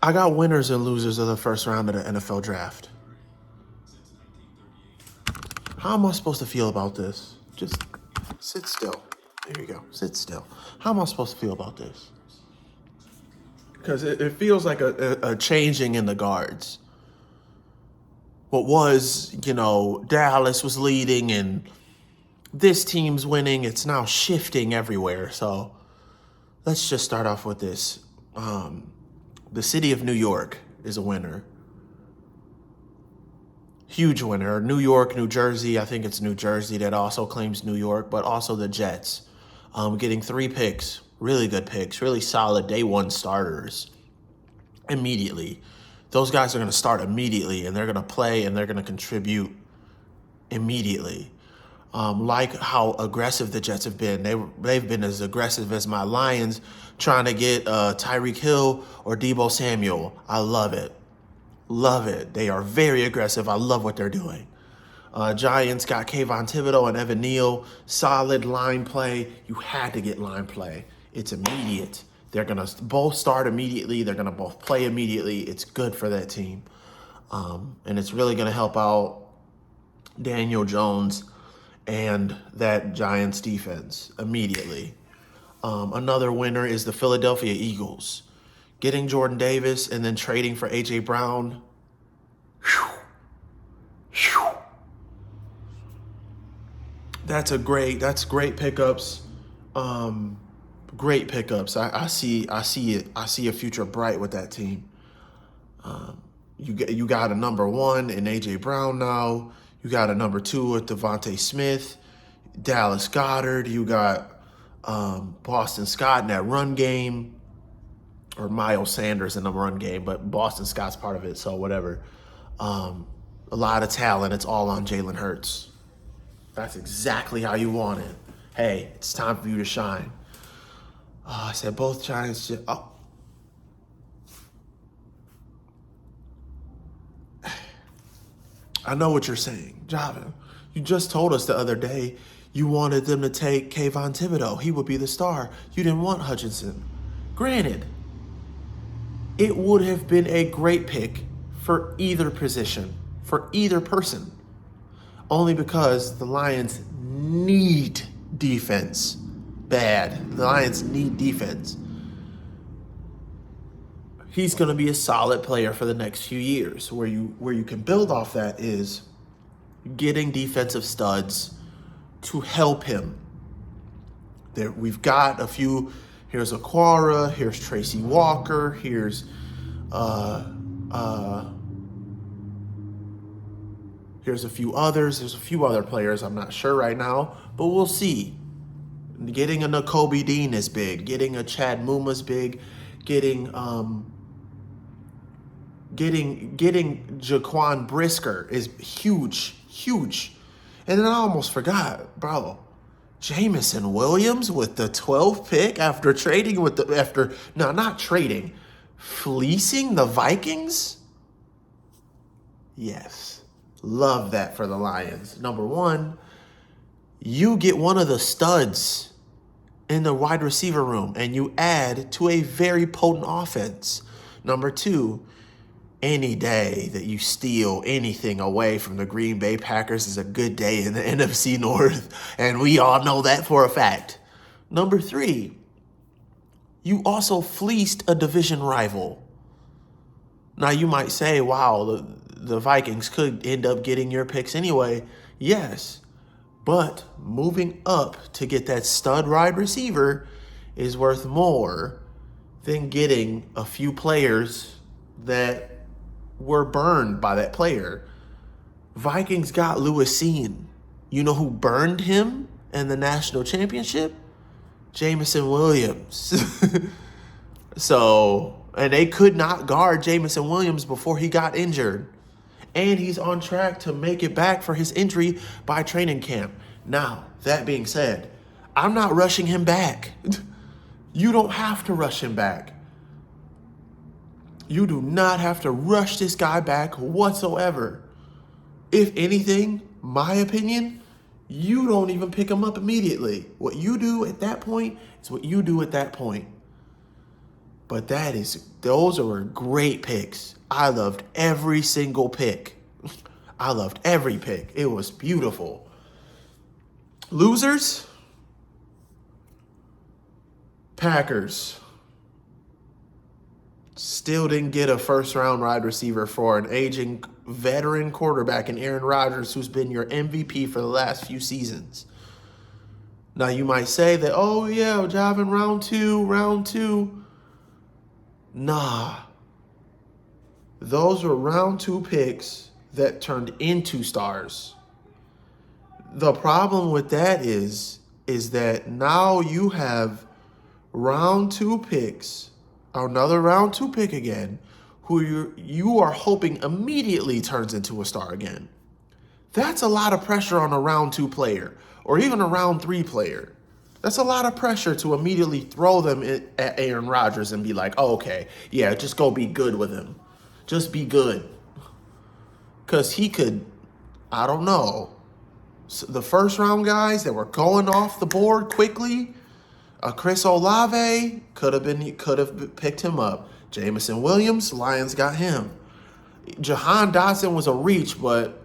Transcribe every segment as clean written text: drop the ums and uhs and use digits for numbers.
I got winners and losers of the first round of the NFL draft. How am I supposed to feel about this? Just sit still. There you go. Sit still. How am I supposed to feel about this? Because it feels like a changing in the guards. What was, Dallas was leading and this team's winning. It's now shifting everywhere. So let's just start off with this. The city of New York is a winner. Huge winner. New York, New Jersey. I think it's New Jersey that also claims New York, but also the Jets. Getting 3 picks, really good picks, really solid day one starters immediately. Those guys are going to start immediately, and they're going to play, and they're going to contribute immediately. Like how aggressive the Jets have been. They've been as aggressive as my Lions trying to get Tyreek Hill or Deebo Samuel. I love it. Love it. They are very aggressive. I love what they're doing. Giants got Kayvon Thibodeau and Evan Neal. Solid line play. You had to get line play. It's immediate. They're going to both start immediately. They're going to both play immediately. It's good for that team. And it's really going to help out Daniel Jones and that Giants defense immediately. Another winner is the Philadelphia Eagles. Getting Jordan Davis and then trading for A.J. Brown. Whew. Whew. That's great pickups. Great pickups. I see it. I see a future bright with that team. You got a number 1 in A.J. Brown now. You got a number 2 with Devontae Smith, Dallas Goedert. You got Boston Scott in that run game, or Miles Sanders in the run game, but Boston Scott's part of it, so whatever. A lot of talent. It's all on Jalen Hurts. That's exactly how you want it. Hey, it's time for you to shine. I said both Giants. I know what you're saying, Javin. You just told us the other day you wanted them to take Kayvon Thibodeau. He would be the star. You didn't want Hutchinson. Granted, it would have been a great pick for either position, for either person. Only because the Lions need defense bad. The Lions need defense. He's going to be a solid player for the next few years. Where you can build off that is getting defensive studs to help him. We've got a few. Here's Aquara. Here's Tracy Walker. Here's here's a few others. There's a few other players. I'm not sure right now, but we'll see. Getting a Nakobe Dean is big. Getting a Chad Muma is big. Getting Jaquan Brisker is huge. And then I almost forgot, bro. Jameson Williams with the 12th pick after fleecing the Vikings? Yes. Love that for the Lions. Number 1, you get one of the studs in the wide receiver room and you add to a very potent offense. Number 2, any day that you steal anything away from the Green Bay Packers is a good day in the NFC North, and we all know that for a fact. Number 3, you also fleeced a division rival. Now you might say, wow, the Vikings could end up getting your picks anyway. Yes, but moving up to get that stud wide receiver is worth more than getting a few players that were burned by that player. Vikings got Lewis Cine. You know who burned him in the national championship? Jameson Williams. And they could not guard Jameson Williams before he got injured. And he's on track to make it back for his injury by training camp. Now, that being said, I'm not rushing him back. You don't have to rush him back. You do not have to rush this guy back whatsoever. If anything, my opinion, you don't even pick him up immediately. What you do at that point is what you do at that point. But those were great picks. I loved every single pick. I loved every pick. It was beautiful. Losers? Packers. Still didn't get a first-round wide receiver for an aging veteran quarterback in Aaron Rodgers, who's been your MVP for the last few seasons. Now, you might say that, oh, yeah, Javin, round two. Nah. Those were round 2 picks that turned into stars. The problem with that is that now you have round 2 picks, another round 2 pick again, who you are hoping immediately turns into a star again. That's a lot of pressure on a round 2 player, or even a round 3 player. That's a lot of pressure to immediately throw them at Aaron Rodgers and be like, oh, okay, yeah, just go be good with him. Just be good. Because he could, I don't know, the first round guys that were going off the board quickly, Chris Olave could have picked him up. Jameson Williams, Lions got him. Jahan Dotson was a reach, but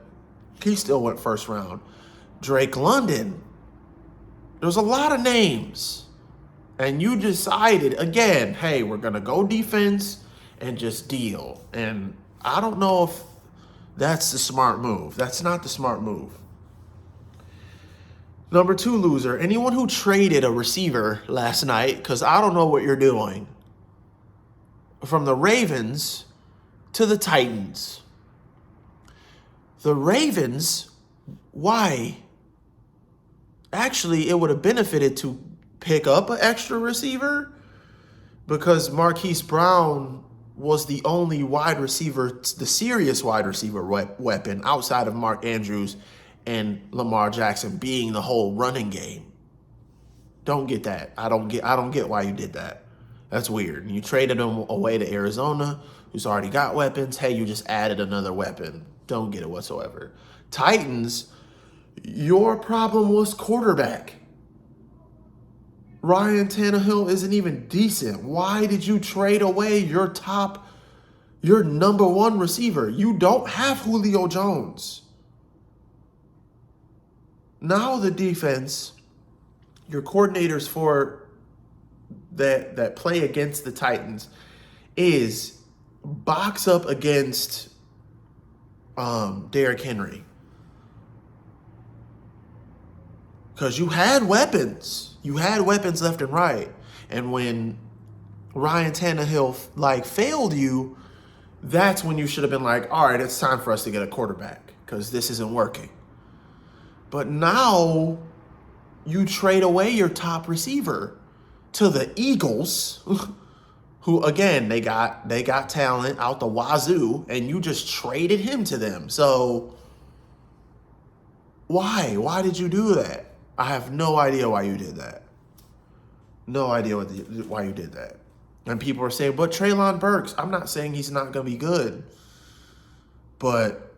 he still went first round. Drake London. There's a lot of names. And you decided, again, hey, we're going to go defense and just deal. And I don't know if that's the smart move. That's not the smart move. Number 2 loser, anyone who traded a receiver last night, because I don't know what you're doing, from the Ravens to the Titans. The Ravens, why? Actually, it would have benefited to pick up an extra receiver because Marquise Brown was the only wide receiver, the serious wide receiver weapon outside of Mark Andrews and Lamar Jackson being the whole running game. Don't get that. I don't get why you did that. That's weird. You traded him away to Arizona, who's already got weapons. Hey, you just added another weapon. Don't get it whatsoever. Titans, your problem was quarterback. Ryan Tannehill isn't even decent. Why did you trade away your number 1 receiver? You don't have Julio Jones. Now the defense, your coordinators for that play against the Titans is box up against Derrick Henry. Because you had weapons. You had weapons left and right. And when Ryan Tannehill failed you, that's when you should have been like, all right, it's time for us to get a quarterback because this isn't working. But now you trade away your top receiver to the Eagles, who, again, they got talent out the wazoo, and you just traded him to them. So why? Why did you do that? I have no idea why you did that. No idea why you did that. And people are saying, but Treylon Burks, I'm not saying he's not going to be good, but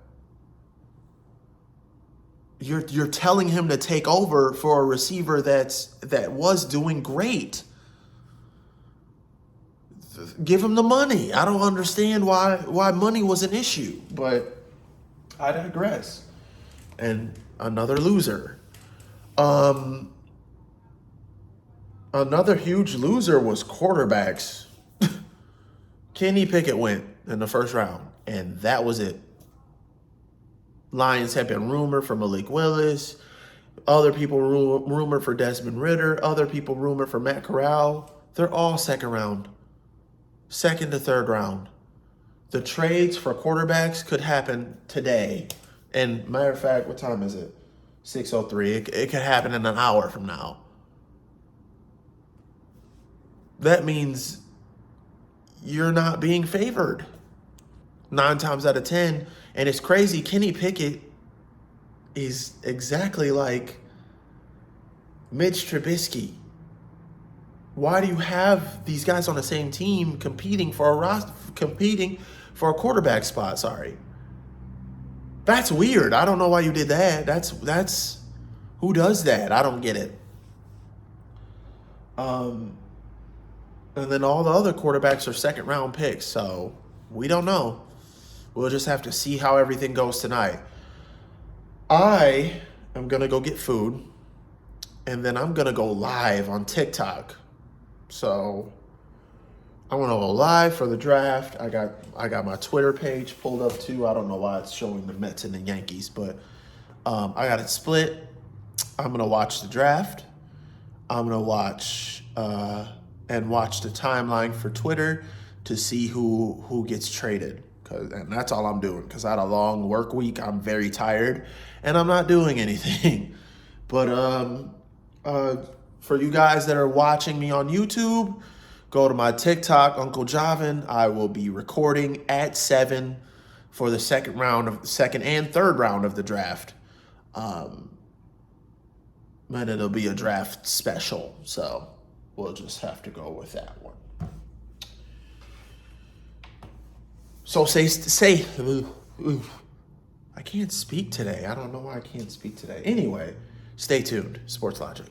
you're telling him to take over for a receiver that was doing great. Give him the money. I don't understand why money was an issue, but I digress. And another loser. Another huge loser was quarterbacks. Kenny Pickett went in the first round, and that was it. Lions have been rumored for Malik Willis. Other people rumored for Desmond Ridder. Other people rumored for Matt Corral. They're all second round. Second to third round. The trades for quarterbacks could happen today. And matter of fact, what time is it? 6:03. It could happen in an hour from now. That means you're not being favored 9 times out of 10. And it's crazy. Kenny Pickett is exactly like Mitch Trubisky. Why do you have these guys on the same team competing for a quarterback spot? Sorry. That's weird. I don't know why you did that. That's who does that? I don't get it. And then all the other quarterbacks are second round picks. So we don't know. We'll just have to see how everything goes tonight. I am going to go get food. And then I'm going to go live on TikTok. So I'm going to go live for the draft. I got my Twitter page pulled up too. I don't know why it's showing the Mets and the Yankees, but I got it split. I'm going to watch the draft. I'm going to watch the timeline for Twitter to see who gets traded. And that's all I'm doing because I had a long work week. I'm very tired and I'm not doing anything. But for you guys that are watching me on YouTube, go to my TikTok, Uncle Javin. I will be recording at 7 for the second and third round of the draft. And it'll be a draft special. So we'll just have to go with that one. So I can't speak today. I don't know why I can't speak today. Anyway, stay tuned. Sports Logic.